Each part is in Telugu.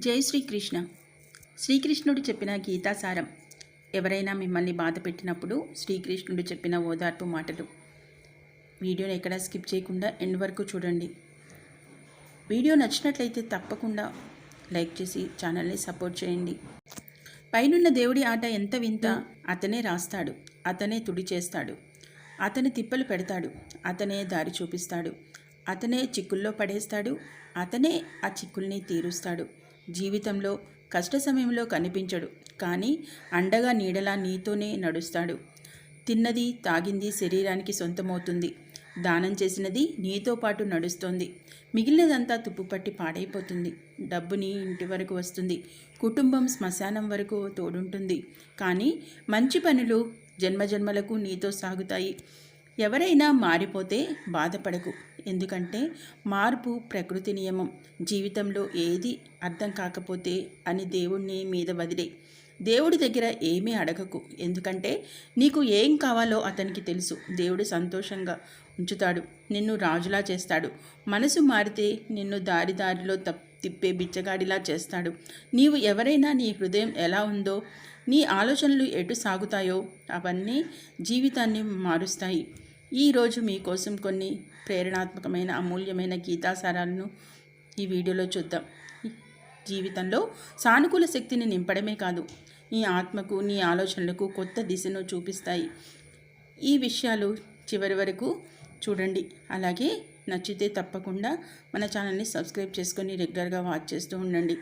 జై శ్రీకృష్ణ. శ్రీకృష్ణుడు చెప్పిన గీతాసారం. ఎవరైనా మిమ్మల్ని బాధ పెట్టినప్పుడు శ్రీకృష్ణుడు చెప్పిన ఓదార్పు మాటలు. వీడియోని ఎక్కడా స్కిప్ చేయకుండా ఎండ్ వరకు చూడండి. వీడియో నచ్చినట్లయితే తప్పకుండా లైక్ చేసి ఛానల్ని సపోర్ట్ చేయండి. పైనున్న దేవుడి ఆట ఎంత వింత. అతనే రాస్తాడు, అతనే తుడి చేస్తాడు, అతని తిప్పలు పెడతాడు, అతనే దారి చూపిస్తాడు, అతనే చిక్కుల్లో పడేస్తాడు, అతనే ఆ చిక్కుల్ని తీరుస్తాడు. జీవితంలో కష్ట సమయంలో కనిపించడు, కానీ అండగా నీడలా నీతోనే నడుస్తాడు. తిన్నది తాగింది శరీరానికి సొంతమవుతుంది. దానం చేసినది నీతో పాటు నడుస్తోంది. మిగిలినదంతా తుప్పుపట్టి పాడైపోతుంది. డబ్బు నీ ఇంటి వరకు వస్తుంది, కుటుంబం శ్మశానం వరకు తోడుంటుంది. కానీ మంచి పనులు జన్మజన్మలకు నీతో సాగుతాయి. ఎవరైనా మారిపోతే బాధపడకు, ఎందుకంటే మార్పు ప్రకృతి నియమం. జీవితంలో ఏది అర్థం కాకపోతే అని దేవుణ్ణి మీద వదిలే. దేవుడి దగ్గర ఏమీ అడగకు, ఎందుకంటే నీకు ఏం కావాలో అతనికి తెలుసు. దేవుడు సంతోషంగా ఉంచుతాడు, నిన్ను రాజులా చేస్తాడు. మనసు మారితే నిన్ను దారిలో తిప్పే బిచ్చగాడిలా చేస్తాడు. నీవు ఎవరైనా నీ హృదయం ఎలా ఉందో, నీ ఆలోచనలు ఎటు సాగుతాయో అవన్నీ జీవితాన్ని మారుస్తాయి. ఈరోజు మీకోసం కొన్ని ప్రేరణాత్మకమైన అమూల్యమైన గీతాసారాలను ఈ వీడియోలో చూద్దాం. జీవితంలో సానుకూల శక్తిని నింపడమే కాదు, నీ ఆత్మకు నీ ఆలోచనలకు కొత్త దిశను చూపిస్తాయి. ఈ విషయాలు చివరి వరకు చూడండి. అలాగే నచ్చితే తప్పకుండా మన ఛానల్ని సబ్స్క్రైబ్ చేసుకొని రెగ్యులర్గా వాచ్ చేస్తూ ఉండండి.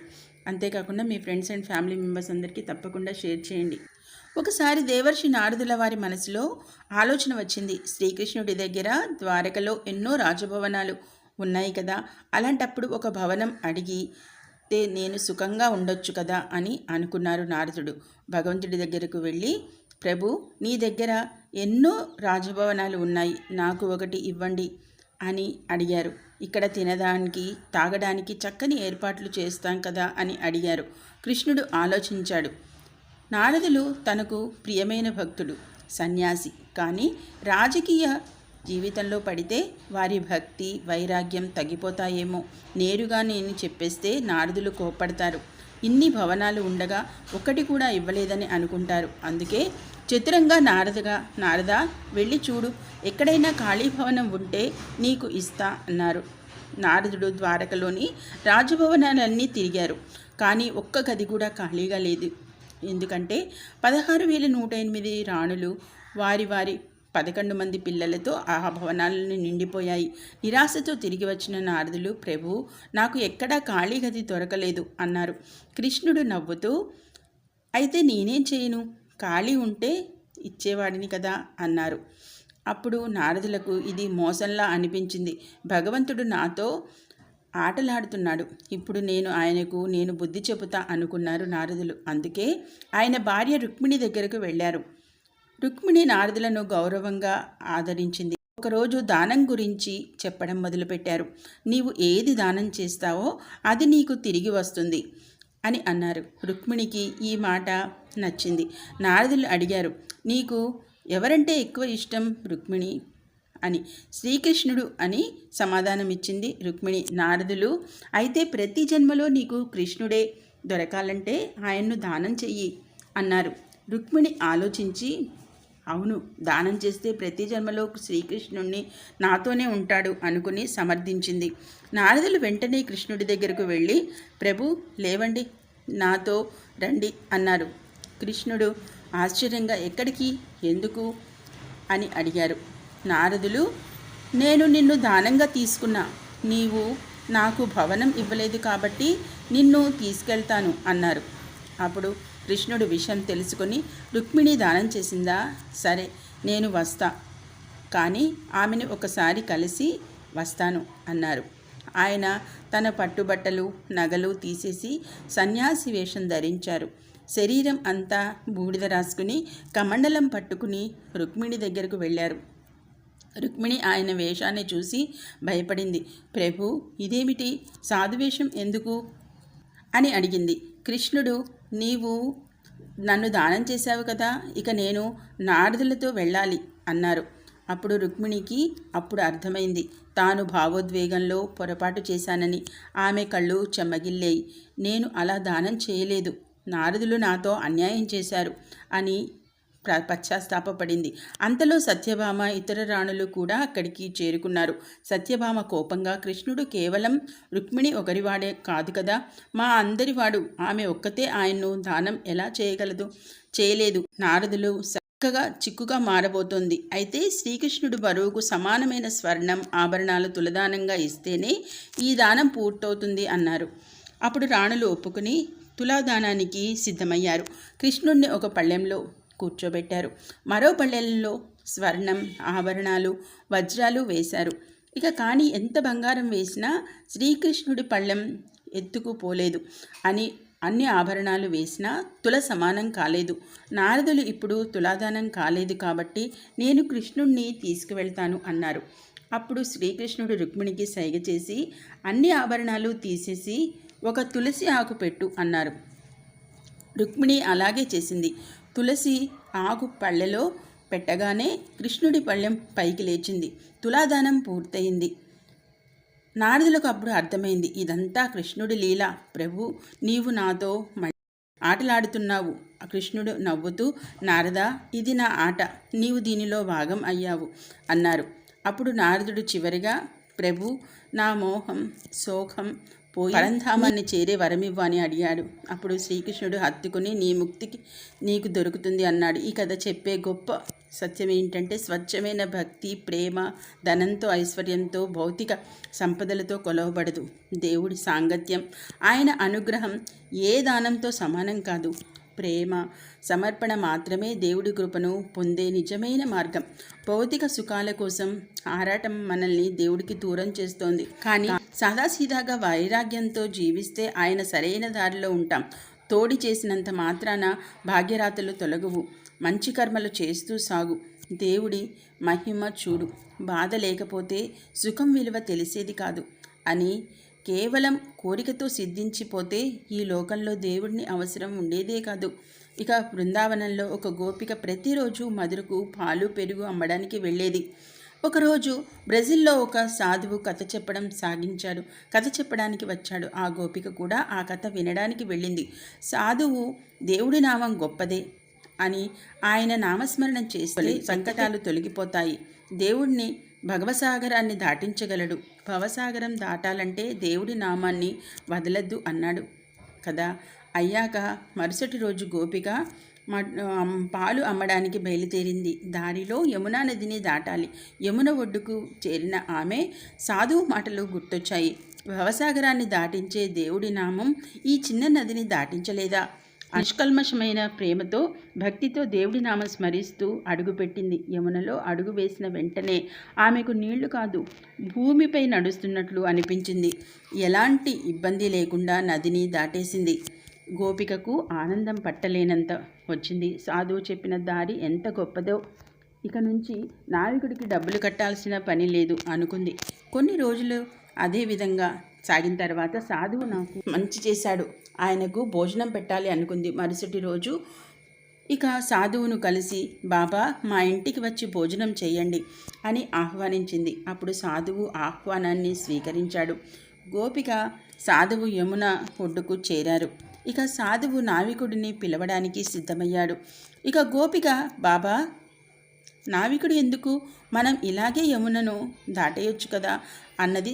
అంతేకాకుండా మీ ఫ్రెండ్స్ అండ్ ఫ్యామిలీ మెంబర్స్ అందరికీ తప్పకుండా షేర్ చేయండి. ఒకసారి దేవర్షి నారదుల వారి మనసులో ఆలోచన వచ్చింది. శ్రీకృష్ణుడి దగ్గర ద్వారకలో ఎన్నో రాజభవనాలు ఉన్నాయి కదా, అలాంటప్పుడు ఒక భవనం అడిగితే నేను సుఖంగా ఉండొచ్చు కదా అని అనుకున్నారు నారదుడు. భగవంతుడి దగ్గరకు వెళ్ళి, ప్రభు, నీ దగ్గర ఎన్నో రాజభవనాలు ఉన్నాయి, నాకు ఒకటి ఇవ్వండి అని అడిగారు. ఇక్కడ తినడానికి తాగడానికి చక్కని ఏర్పాట్లు చేస్తాం కదా అని అడిగారు. కృష్ణుడు ఆలోచించాడు. నారదులు తనకు ప్రియమైన భక్తుడు, సన్యాసి. కానీ రాజకీయ జీవితంలో పడితే వారి భక్తి వైరాగ్యం తగ్గిపోతాయేమో. నేరుగా నేను చెప్పేస్తే నారదులు కోప్పడతారు. ఇన్ని భవనాలు ఉండగా ఒకటి కూడా ఇవ్వలేదని అనుకుంటారు. అందుకే చతురంగా నారదా వెళ్ళి చూడు, ఎక్కడైనా ఖాళీ భవనం ఉంటే నీకు ఇస్తా అన్నారు. నారదుడు ద్వారకలోని రాజభవనాలన్నీ తిరిగారు, కానీ ఒక్క గది కూడా ఖాళీగా లేదు. ఎందుకంటే 16,108 రాణులు వారి 11 మంది పిల్లలతో ఆ భవనాలను నిండిపోయాయి. నిరాశతో తిరిగి వచ్చిన నారదులు, ప్రభు, నాకు ఎక్కడా ఖాళీ గది దొరకలేదు అన్నారు. కృష్ణుడు నవ్వుతూ, అయితే నేనేం చేయను, ఖాళీ ఉంటే ఇచ్చేవాడిని కదా అన్నారు. అప్పుడు నారదులకు ఇది మోసంలా అనిపించింది. భగవంతుడు నాతో ఆటలాడుతున్నాడు, ఇప్పుడు నేను బుద్ధి చెబుతా అనుకున్నారు నారదులు. అందుకే ఆయన భార్య రుక్మిణి దగ్గరకు వెళ్ళారు. రుక్మిణి నారదులను గౌరవంగా ఆదరించింది. ఒకరోజు దానం గురించి చెప్పడం మొదలుపెట్టారు. నీవు ఏది దానం చేస్తావో అది నీకు తిరిగి వస్తుంది అని అన్నారు. రుక్మిణికి ఈ మాట నచ్చింది. నారదులు అడిగారు, నీకు ఎవరంటే ఎక్కువ ఇష్టం రుక్మిణి అని. శ్రీకృష్ణుడు అని సమాధానమిచ్చింది రుక్మిణి. నారదులు, అయితే ప్రతి జన్మలో నీకు కృష్ణుడే దొరకాలంటే ఆయన్ను దానం చెయ్యి అన్నారు. రుక్మిణి ఆలోచించి, అవును, దానం చేస్తే ప్రతి జన్మలో శ్రీకృష్ణుణ్ణి నాతోనే ఉంటాడు అనుకుని సమర్థించింది. నారదులు వెంటనే కృష్ణుడి దగ్గరకు వెళ్ళి, ప్రభు, లేవండి, నాతో రండి అన్నారు. కృష్ణుడు ఆశ్చర్యంగా, ఎక్కడికి, ఎందుకు అని అడిగారు. నారదులు, నేను నిన్ను దానంగా తీసుకున్నా, నీవు నాకు భవనం ఇవ్వలేదు కాబట్టి నిన్ను తీసుకెళ్తాను అన్నారు. అప్పుడు కృష్ణుడు విషయం తెలుసుకొని, రుక్మిణి దానం చేసిందా, సరే నేను వస్తా, కానీ ఆమెను ఒకసారి కలిసి వస్తాను అన్నారు. ఆయన తన పట్టుబట్టలు నగలు తీసేసి సన్యాసి వేషం ధరించారు. శరీరం అంతా బూడిద రాసుకుని కమండలం పట్టుకుని రుక్మిణి దగ్గరకు వెళ్ళారు. రుక్మిణి ఆయన వేషాన్ని చూసి భయపడింది. ప్రభు, ఇదేమిటి, సాధువేషం ఎందుకు అని అడిగింది. కృష్ణుడు, నీవు నన్ను దానం చేశావు కదా, ఇక నేను నారదులతో వెళ్ళాలి అన్నారు. అప్పుడు రుక్మిణికి అర్థమైంది తాను భావోద్వేగంలో పొరపాటు చేశానని. ఆమె కళ్ళు చెమ్మగిల్లాయి. నేను అలా దానం చేయలేదు, నారదులు నాతో అన్యాయం చేశారు అని పశ్చాత్తాపపడింది. అంతలో సత్యభామ ఇతర రాణులు కూడా అక్కడికి చేరుకున్నారు. సత్యభామ కోపంగా, కృష్ణుడు కేవలం రుక్మిణి ఒకరివాడే కాదు కదా, మా అందరివాడు. ఆమె ఒక్కతే ఆయన్ను దానం ఎలా చేయలేదు. నారదులు చక్కగా చిక్కుగా మారబోతోంది. అయితే శ్రీకృష్ణుడు బరువుకు సమానమైన స్వర్ణం ఆభరణాలు తులదానంగా ఇస్తేనే ఈ దానం పూర్తవుతుంది అన్నారు. అప్పుడు రాణులు ఒప్పుకుని తులాదానానికి సిద్ధమయ్యారు. కృష్ణుడిని ఒక పళ్ళెంలో కూర్చోబెట్టారు. మరో పళ్ళెంలో స్వర్ణం ఆభరణాలు వజ్రాలు వేశారు. కానీ ఎంత బంగారం వేసినా శ్రీకృష్ణుడి పళ్ళెం ఎత్తుకుపోలేదు అని అన్ని ఆభరణాలు వేసినా తుల సమానం కాలేదు. నారదులు ఇప్పుడు తులాదానం కాలేదు కాబట్టి నేను కృష్ణుణ్ణి తీసుకువెళ్తాను అన్నారు. అప్పుడు శ్రీకృష్ణుడు రుక్మిణికి సైగ చేసి అన్ని ఆభరణాలు తీసేసి ఒక తులసి ఆకు పెట్టు అన్నారు. రుక్మిణి అలాగే చేసింది. తులసి ఆకు పళ్ళెలో పెట్టగానే కృష్ణుడి పళ్ళెం పైకి లేచింది. తులాదానం పూర్తయింది. నారదులకు అప్పుడు అర్థమైంది, ఇదంతా కృష్ణుడి లీల. ప్రభు, నీవు నాతో ఆటలాడుతున్నావు. కృష్ణుడు నవ్వుతూ, నారదా, ఇది నా ఆట, నీవు దీనిలో భాగం అయ్యావు అన్నారు. అప్పుడు నారదుడు చివరిగా, ప్రభు, నా మోహం శోకం పోయి పరంధామాన్ని చేరే వరమివ్వు అని అడిగాడు. అప్పుడు శ్రీకృష్ణుడు హత్తుకుని, నీ ముక్తికి నీకు దొరుకుతుంది అన్నాడు. ఈ కథ చెప్పే గొప్ప సత్యం ఏంటంటే, స్వచ్ఛమైన భక్తి, ప్రేమ ధనంతో, ఐశ్వర్యంతో, భౌతిక సంపదలతో కొలవబడదు. దేవుడి సాంగత్యం, ఆయన అనుగ్రహం ఏ దానంతో సమానం కాదు. ప్రేమ సమర్పణ మాత్రమే దేవుడి కృపను పొందే నిజమైన మార్గం. భౌతిక సుఖాల కోసం ఆరాటం మనల్ని దేవుడికి దూరం చేస్తోంది. కానీ సాదాసీదాగా వైరాగ్యంతో జీవిస్తే ఆయన సరైన దారిలో ఉంటాం. తోడి చేసినంత మాత్రాన భాగ్యరాతలు తొలగవు. మంచి కర్మలు చేస్తూ సాగు. దేవుడి మహిమ చూడు. బాధ లేకపోతే సుఖం విలువ తెలిసేది కాదు అని కేవలం కోరికతో సిద్ధించిపోతే ఈ లోకంలో దేవుడిని అవసరం ఉండేదే కాదు. బృందావనంలో ఒక గోపిక ప్రతిరోజు మధురకు పాలు పెరుగు అమ్మడానికి వెళ్ళేది. ఒకరోజు బ్రెజిల్లో ఒక సాధువు కథ చెప్పడం సాగించాడు. కథ చెప్పడానికి వచ్చాడు. ఆ గోపిక కూడా ఆ కథ వినడానికి వెళ్ళింది. సాధువు దేవుడి నామం గొప్పదే అని, ఆయన నామస్మరణ చేస్తే సంకటాలు తొలగిపోతాయి, దేవుడిని భగవసాగరాన్ని దాటించగలడు, భవసాగరం దాటాలంటే దేవుడి నామాన్ని వదలద్దు అన్నాడు కదా. అయ్యాక మరుసటి రోజు గోపిక పాలు అమ్మడానికి బయలుదేరింది. దారిలో యమునా నదిని దాటాలి. యమున ఒడ్డుకు చేరిన ఆమె సాధువు మాటలు గుర్తొచ్చాయి. భవసాగరాన్ని దాటించే దేవుడి నామం ఈ చిన్న నదిని దాటించలేదా? నిష్కల్మషమైన ప్రేమతో భక్తితో దేవుడి నామం స్మరిస్తూ అడుగుపెట్టింది. యమునలో అడుగు వేసిన వెంటనే ఆమెకు నీళ్లు కాదు, భూమిపై నడుస్తున్నట్లు అనిపించింది. ఎలాంటి ఇబ్బంది లేకుండా నదిని దాటేసింది. గోపికకు ఆనందం పట్టలేనంత వచ్చింది. సాధువు చెప్పిన దారి ఎంత గొప్పదో, ఇక నుంచి నావికుడికి డబ్బులు కట్టాల్సిన పని లేదు అనుకుంది. కొన్ని రోజులు అదే విధంగా సాగిన తర్వాత సాధువు నాకు మంచి చేశాడు, ఆయనకు భోజనం పెట్టాలి అనుకుంది. మరుసటి రోజు సాధువును కలిసి, బాబా, మా ఇంటికి వచ్చి భోజనం చేయండి అని ఆహ్వానించింది. అప్పుడు సాధువు ఆహ్వానాన్ని స్వీకరించాడు. గోపిక సాధువు యమున ఒడ్డుకు చేరారు. సాధువు నావికుడిని పిలవడానికి సిద్ధమయ్యాడు. గోపిక, బాబా, నావికుడు ఎందుకు, మనం ఇలాగే యమునను దాటేయొచ్చు కదా అన్నది.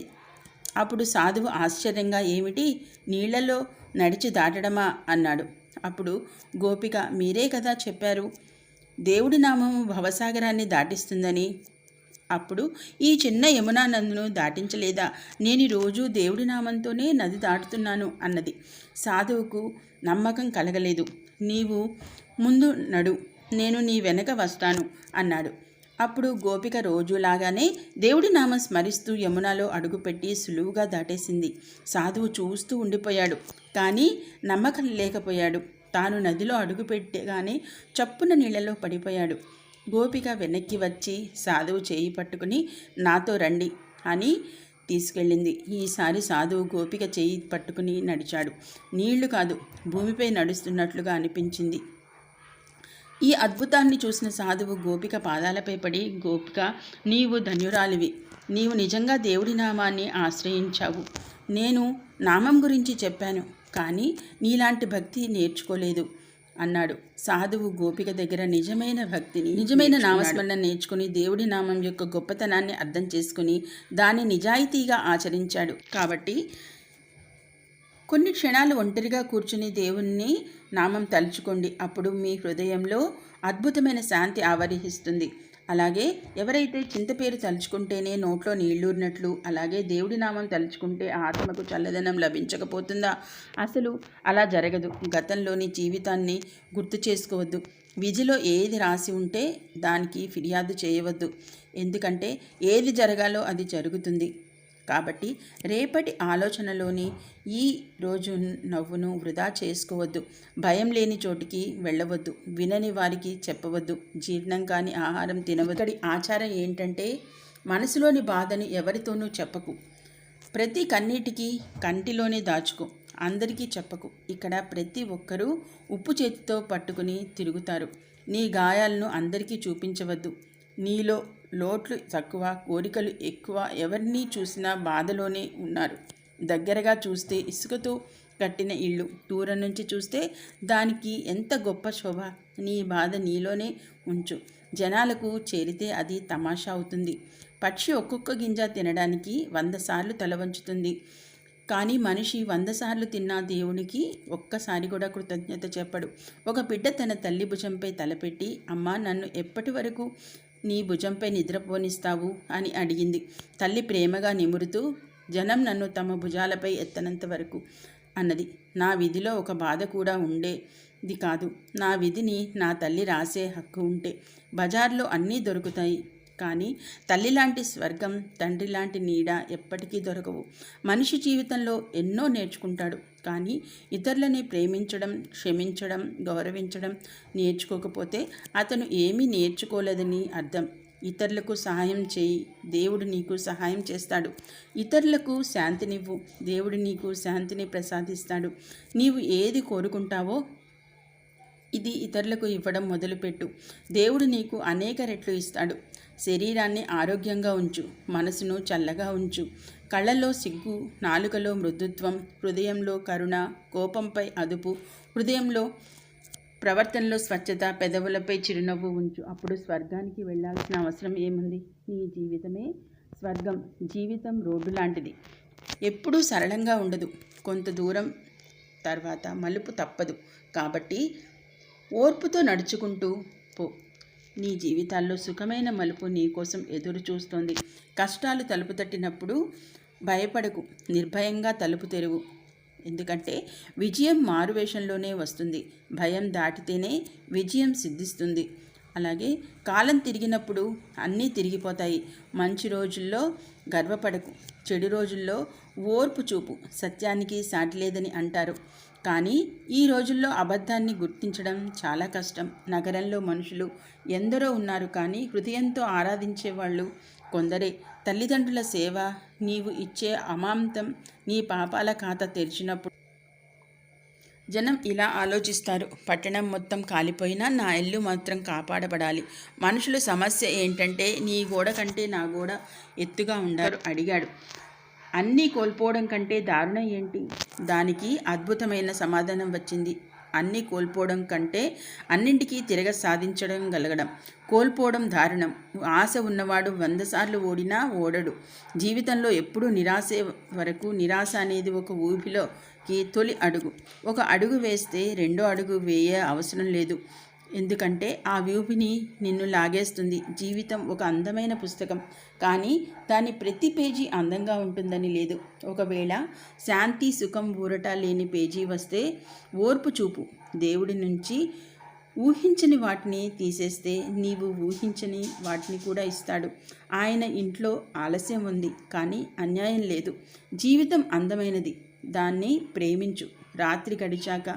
అప్పుడు సాధువు ఆశ్చర్యంగా, ఏమిటి, నీళ్లలో నడిచి దాటడమా అన్నాడు. అప్పుడు గోపిక, మీరే కదా చెప్పారు దేవుడి నామము భవసాగరాన్ని దాటిస్తుందని. అప్పుడు ఈ చిన్న యమునా నదును దాటించలేదా? నేను రోజు దేవుడి నామంతోనే నది దాటుతున్నాను అన్నది. సాధువుకు నమ్మకం కలగలేదు. నీవు ముందు నడు, నేను నీ వెనక వస్తాను అన్నాడు. అప్పుడు గోపిక రోజులాగానే దేవుడి నామం స్మరిస్తూ యమునలో అడుగుపెట్టి సులువుగా దాటేసింది. సాధువు చూస్తూ ఉండిపోయాడు, కానీ నమ్మకం లేకపోయాడు. తాను నదిలో అడుగుపెట్టగానే చప్పున నీళ్లలో పడిపోయాడు. గోపిక వెనక్కి వచ్చి సాధువు చేయి పట్టుకుని, నాతో రండి అని తీసుకెళ్ళింది. ఈసారి సాధువు గోపిక చేయి పట్టుకుని నడిచాడు. నీళ్లు కాదు, భూమిపై నడుస్తున్నట్లుగా అనిపించింది. ఈ అద్భుతాన్ని చూసిన సాధువు గోపిక పాదాలపై పడి, గోపిక, నీవు ధన్యురాలివి. నీవు నిజంగా దేవుడి నామాన్ని ఆశ్రయించావు. నేను నామం గురించి చెప్పాను, కానీ నీలాంటి భక్తి నేర్చుకోలేదు అన్నాడు. సాధువు గోపిక దగ్గర నిజమైన భక్తిని, నిజమైన నామస్మరణ నేర్చుకుని దేవుడి నామం యొక్క గొప్పతనాన్ని అర్థం చేసుకుని దాన్ని నిజాయితీగా ఆచరించాడు. కాబట్టి కొన్ని క్షణాలు ఒంటరిగా కూర్చుని దేవుణ్ణి నామం తలుచుకోండి. అప్పుడు మీ హృదయంలో అద్భుతమైన శాంతి ఆవరిస్తుంది. అలాగే ఎవరైతే చింత పేరు తలుచుకుంటేనే నోట్లో నీళ్లూరినట్లు, అలాగే దేవుడి నామం తలుచుకుంటే ఆత్మకు చల్లదనం లభించకపోతుందా? అసలు అలా జరగదు. గతంలోని జీవితాన్ని గుర్తు చేసుకోవద్దు. విధిలో ఏది రాసి ఉంటే దానికి ఫిర్యాదు చేయవద్దు. ఎందుకంటే ఏది జరగాలో అది జరుగుతుంది. కాబట్టి రేపటి ఆలోచనలోని ఈ రోజు నవ్వును వృధా చేసుకోవద్దు. భయం లేని చోటికి వెళ్ళవద్దు. వినని వారికి చెప్పవద్దు. జీర్ణం కాని ఆహారం తినవద్దు. ఇక్కడి ఆచారం ఏంటంటే మనసులోని బాధను ఎవరితోనూ చెప్పకు. ప్రతి కన్నీటికి కంటిలోనే దాచుకో. అందరికీ చెప్పకు. ఇక్కడ ప్రతి ఒక్కరూ ఉప్పు చేతితో పట్టుకుని తిరుగుతారు. నీ గాయాలను అందరికీ చూపించవద్దు. నీలో లోట్లు తక్కువ, కోరికలు ఎక్కువ. ఎవరిని చూసినా బాధలోనే ఉన్నారు. దగ్గరగా చూస్తే ఇసుకతో కట్టిన ఇల్లు, దూరం నుంచి చూస్తే దానికి ఎంత గొప్ప శోభ. నీ బాధ నీలోనే ఉంచు. జనాలకు చేరితే అది తమాషా అవుతుంది. పక్షి ఒక్కొక్క గింజ తినడానికి 100 సార్లు తల వంచుతుంది. కానీ మనిషి 100 సార్లు తిన్నా దేవునికి ఒక్కసారి కూడా కృతజ్ఞత చెప్పడు. ఒక బిడ్డ తన తల్లి భుజంపై తలపెట్టి, అమ్మా, నన్ను ఎప్పటి వరకు నీ భుజంపై నిద్రపోనిస్తావు అని అడిగింది. తల్లి ప్రేమగా నిమురుతూ, జనం నన్ను తమ భుజాలపై ఎత్తనంత వరకు అన్నది. నా విధిలో ఒక బాధ కూడా ఉండేది కాదు. నా విధిని నా తల్లి రాసే హక్కు ఉంటే బజార్లో అన్నీ దొరుకుతాయి. కానీ తల్లి లాంటి స్వర్గం, తండ్రి లాంటి నీడ ఎప్పటికీ దొరకవు. మనిషి జీవితంలో ఎన్నో నేర్చుకుంటాడు, కానీ ఇతరులని ప్రేమించడం, క్షమించడం, గౌరవించడం నేర్చుకోకపోతే అతను ఏమీ నేర్చుకోలేదని అర్థం. ఇతరులకు సహాయం చేయి, దేవుడు నీకు సహాయం చేస్తాడు. ఇతరులకు శాంతినివ్వు, దేవుడు నీకు శాంతిని ప్రసాదిస్తాడు. నీవు ఏది కోరుకుంటావో ఇది ఇతరులకు ఇవ్వడం మొదలుపెట్టు. దేవుడు నీకు అనేక రెట్లు ఇస్తాడు. శరీరాన్ని ఆరోగ్యంగా ఉంచు, మనసును చల్లగా ఉంచు. కళ్ళల్లో సిగ్గు, నాలుకలో మృదుత్వం, హృదయంలో కరుణ, కోపంపై అదుపు, హృదయంలో ప్రవర్తనలో స్వచ్ఛత, పెదవులపై చిరునవ్వు ఉంచు. అప్పుడు స్వర్గానికి వెళ్ళాల్సిన అవసరం ఏముంది? నీ జీవితమే స్వర్గం. జీవితం రోడ్డు లాంటిది. ఎప్పుడూ సరళంగా ఉండదు. కొంత దూరం తర్వాత మలుపు తప్పదు. కాబట్టి ఓర్పుతో నడుచుకుంటూ పో. నీ జీవితాల్లో సుఖమైన మలుపు నీ కోసం ఎదురు చూస్తోంది. కష్టాలు తలుపు తట్టినప్పుడు భయపడకు, నిర్భయంగా తలుపు తెరువు. ఎందుకంటే విజయం మారువేషంలోనే వస్తుంది. భయం దాటితేనే విజయం సిద్ధిస్తుంది. అలాగే కాలం తిరిగినప్పుడు అన్నీ తిరిగిపోతాయి. మంచి రోజుల్లో గర్వపడకు, చెడు రోజుల్లో ఓర్పు చూపు. సత్యానికి సాటి లేదని అంటారు, కానీ ఈ రోజుల్లో అబద్ధాన్ని గుర్తించడం చాలా కష్టం. నగరంలో మనుషులు ఎందరో ఉన్నారు, కానీ హృదయంతో ఆరాధించే వాళ్ళు కొందరే. తల్లిదండ్రుల సేవ, నీవు ఇచ్చే అమాంతం నీ పాపాల ఖాతా తెరిచినప్పుడు జనం ఇలా ఆలోచిస్తారు, పట్టణం మొత్తం కాలిపోయినా నా ఇల్లు మాత్రం కాపాడబడాలి. మనుషుల సమస్య ఏంటంటే నీ గోడ కంటే నా గోడ ఎత్తుగా ఉండారు అడిగాడు. అన్నీ కోల్పోవడం కంటే దారుణం ఏంటి? దానికి అద్భుతమైన సమాధానం వచ్చింది. అన్నీ కోల్పోవడం కంటే అన్నింటికీ తిరగ సాధించడం గలగడం. కోల్పోవడం దారుణం. ఆశ ఉన్నవాడు 100 సార్లు ఓడినా ఓడడు. జీవితంలో ఎప్పుడూ నిరాశే వరకు. నిరాశ అనేది ఒక ఊపిలోకి తొలి అడుగు. ఒక అడుగు వేస్తే రెండో అడుగు వేయ అవసరం లేదు. ఎందుకంటే ఆ ఊపిని నిన్ను లాగేస్తుంది. జీవితం ఒక అందమైన పుస్తకం, కానీ దాని ప్రతి పేజీ అందంగా ఉంటుందని లేదు. ఒకవేళ శాంతి, సుఖం, ఊరట లేని పేజీ వస్తే ఓర్పు చూపు. దేవుడి నుంచి ఊహించని వాటిని తీసేస్తే నీవు ఊహించని వాటిని కూడా ఇస్తాడు. ఆయన ఇంట్లో ఆలస్యం ఉంది, కానీ అన్యాయం లేదు. జీవితం అందమైనది, దాన్ని ప్రేమించు. రాత్రి గడిచాక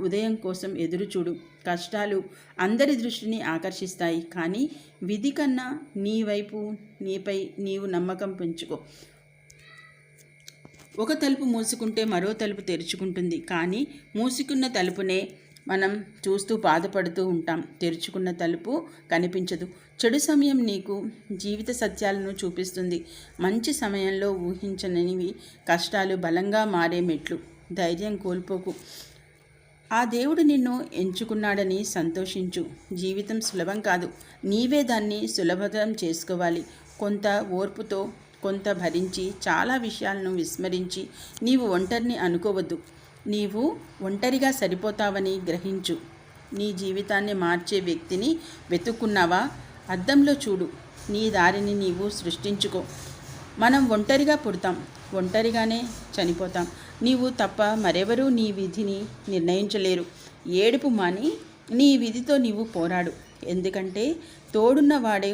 ఉదయం కోసం ఎదురుచూడు. కష్టాలు అందరి దృష్టిని ఆకర్షిస్తాయి, కానీ విధి కన్నా నీపై నీవు నమ్మకం పెంచుకో. ఒక తలుపు మూసుకుంటే మరో తలుపు తెరుచుకుంటుంది, కానీ మూసుకున్న తలుపునే మనం చూస్తూ బాధపడుతూ ఉంటాం. తెరుచుకున్న తలుపు కనిపించదు. చెడు సమయం నీకు జీవిత సత్యాలను చూపిస్తుంది. మంచి సమయంలో ఊహించనివి కష్టాలు బలంగా మారే మెట్లు. ధైర్యం కోల్పోకు. ఆ దేవుడు నిన్ను ఎంచుకున్నాడని సంతోషించు. జీవితం సులభం కాదు, నీవే దాన్ని సులభతరం చేసుకోవాలి. కొంత ఓర్పుతో, కొంత భరించి, చాలా విషయాలను విస్మరించి నీవు ఒంటరిని అనుకోవద్దు. నీవు ఒంటరిగా సరిపోతావని గ్రహించు. నీ జీవితాన్ని మార్చే వ్యక్తిని వెతుక్కున్నావా? అద్దంలో చూడు. నీ దారిని నీవు సృష్టించుకో. మనం ఒంటరిగా పుడతాం, ఒంటరిగానే చనిపోతాం. నీవు తప్ప మరెవరూ నీ విధిని నిర్ణయించలేరు. ఏడుపు మాని నీ విధితో నీవు పోరాడు. ఎందుకంటే తోడున్నవాడే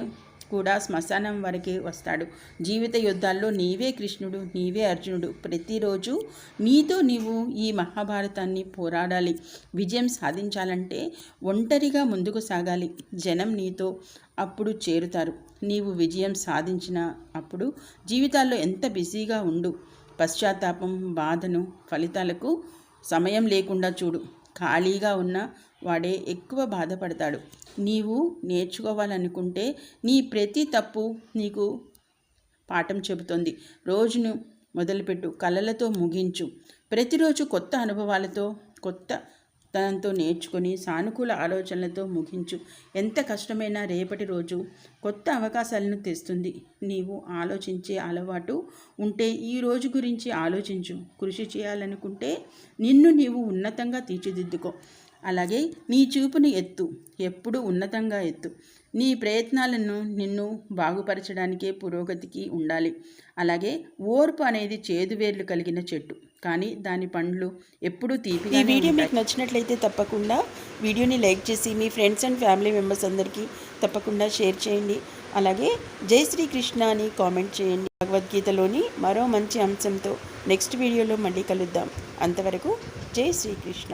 కూడా శ్మశానం వరకే వస్తాడు. జీవిత యుద్ధాల్లో నీవే కృష్ణుడు, నీవే అర్జునుడు. ప్రతిరోజు నీతో నీవు ఈ మహాభారతాన్ని పోరాడాలి. విజయం సాధించాలంటే ఒంటరిగా ముందుకు సాగాలి. జనం నీతో అప్పుడు చేరుతారు. నీవు విజయం సాధించిన అప్పుడు జీవితాల్లో ఎంత బిజీగా ఉండు. పశ్చాత్తాపం, బాధను, ఫలితాలకు సమయం లేకుండా చూడు. ఖాళీగా ఉన్న వాడే ఎక్కువ బాధపడతాడు. నీవు నేర్చుకోవాలనుకుంటే నీ ప్రతి తప్పు నీకు పాఠం చెబుతుంది. రోజును మొదలుపెట్టు, కలలతో ముగించు. ప్రతిరోజు కొత్త అనుభవాలతో, కొత్త తనంతో నేర్చుకొని సానుకూల ఆలోచనలతో ముగించు. ఎంత కష్టమైనా రేపటి రోజు కొత్త అవకాశాలను తెస్తుంది. నీవు ఆలోచించే అలవాటు ఉంటే ఈ రోజు గురించి ఆలోచించు. కృషి చేయాలనుకుంటే నిన్ను నీవు ఉన్నతంగా తీర్చిదిద్దుకో. అలాగే నీ చూపుని ఎత్తు, ఎప్పుడు ఉన్నతంగా ఎత్తు. నీ ప్రయత్నాలను నిన్ను బాగుపరచడానికే పురోగతికి ఉండాలి. అలాగే ఓర్పు అనేది చేదువేర్లు కలిగిన చెట్టు, కానీ దాని పండ్లు ఎప్పుడూ తీపిగా. ఈ వీడియో మీకు నచ్చినట్లయితే తప్పకుండా వీడియోని లైక్ చేసి మీ ఫ్రెండ్స్ అండ్ ఫ్యామిలీ మెంబర్స్ అందరికీ తప్పకుండా షేర్ చేయండి. అలాగే జై శ్రీకృష్ణ అని కామెంట్ చేయండి. భగవద్గీతలోని మరో మంచి అంశంతో నెక్స్ట్ వీడియోలో మళ్ళీ కలుద్దాం. అంతవరకు జై శ్రీకృష్ణ.